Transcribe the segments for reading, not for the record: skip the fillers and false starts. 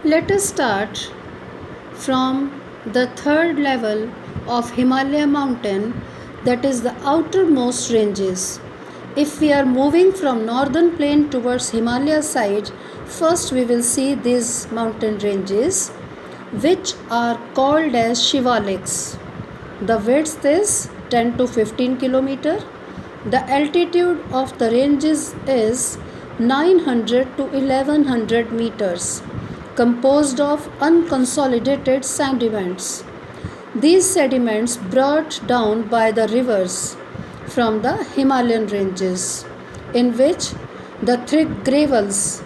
Let us start from the third level of Himalaya mountain, that is the outermost ranges. If we are moving from northern plain towards Himalaya side, first we will see these mountain ranges which are called as Shivaliks. The width is 10 to 15 kilometer. The altitude of the ranges is 900 to 1100 meters, composed of unconsolidated sediments. These sediments brought down by the rivers from the Himalayan ranges, in which the thick gravels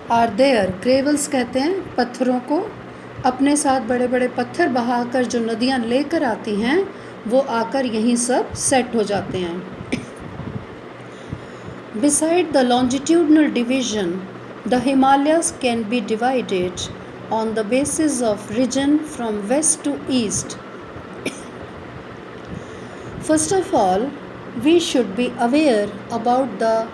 are there. Gravels कहते हैं पत्थरों को, अपने साथ बड़े बड़े पत्थर बहाकर जो नदियाँ लेकर आती हैं वो आकर यहीं सब सेट हो जाते हैं. Beside the longitudinal division, the Himalayas can be divided on the basis of region from west to east. First of all, we should be aware about the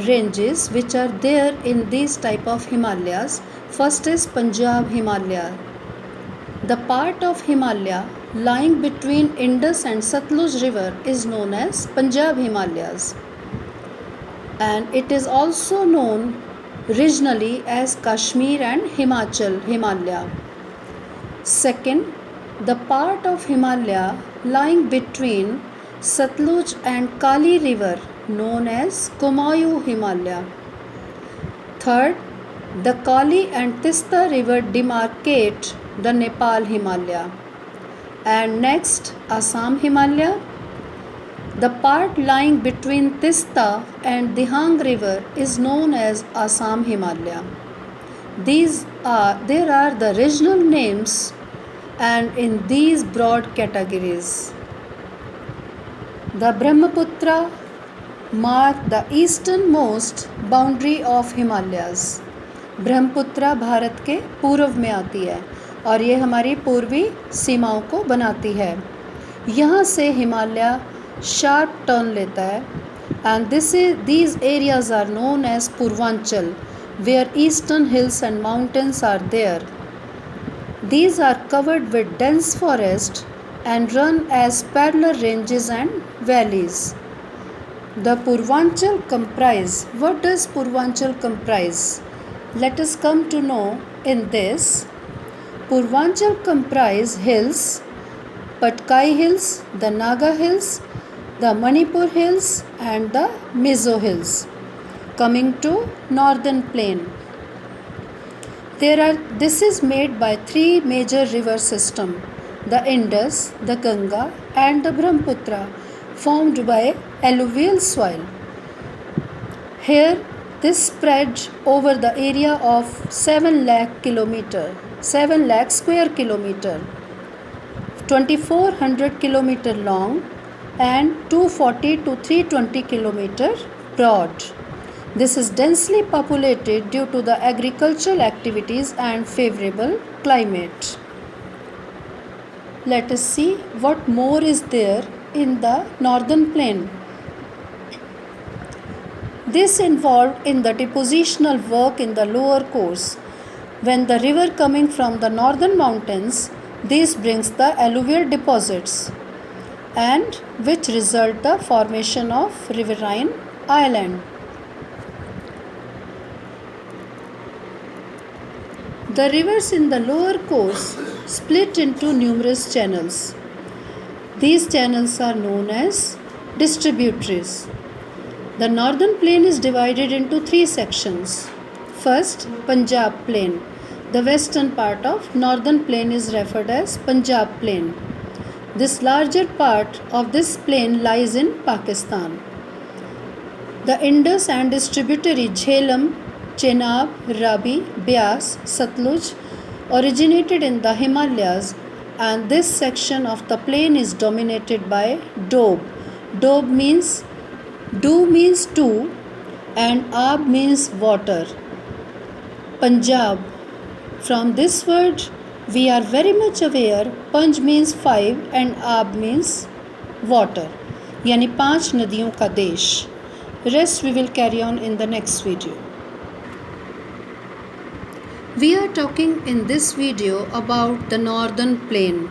ranges which are there in these type of Himalayas. First is Punjab Himalaya. The part of Himalaya lying between Indus and Satluj river is known as Punjab Himalayas, and it is also known regionally as Kashmir and Himachal Himalaya. Second, the part of Himalaya lying between Satluj and Kali river known as Kumayu Himalaya. Third, the Kali and Tista river demarcate the Nepal Himalaya. And next, Assam Himalaya. The part lying between Tista and Dihang river is known as Assam Himalaya. There are the regional names and in these broad categories. The Brahmaputra mark the easternmost boundary of Himalayas. Brahmaputra Bharat के पूर्व में आती है और ये हमारी पूर्वी सीमाओं को बनाती है. यहाँ से हिमालय शार्प टर्न लेता है and these areas are known as Purvanchal, where eastern hills and mountains are there. These are covered with dense forest and run as parallel ranges and valleys. The Purvanchal comprise. What does Purvanchal comprise? Let us come to know in this. Purvanchal comprise hills, Patkai hills, the Naga hills, the Manipur hills and the Mizo hills. Coming to northern plain, this is made by three major river systems: the Indus, the Ganga and the Brahmaputra, formed by alluvial soil. Here this spread over the area of 7 lakh square kilometer, 2400 kilometer long and 240 to 320 kilometer broad. This is densely populated due to the agricultural activities and favorable climate. Let us see what more is there in the northern plain. This involved in the depositional work in the lower course. When the river coming from the northern mountains, this brings the alluvial deposits and which result the formation of riverine island. The rivers in the lower course split into numerous channels. These channels are known as distributaries. The northern plain is divided into three sections. First, Punjab plain. The western part of northern plain is referred as Punjab plain. This larger part of this plain lies in Pakistan. The Indus and its tributary Jhelum, Chenab, Ravi, Beas, Satluj originated in the Himalayas, and this section of the plain is dominated by Doab. Doab means two and Ab means water. Punjab. From this word we are very much aware Panj means 5 and Ab means water. यानी 5 नदियों का देश. Rest we will carry on in the next video. We are talking in this video about the northern plain.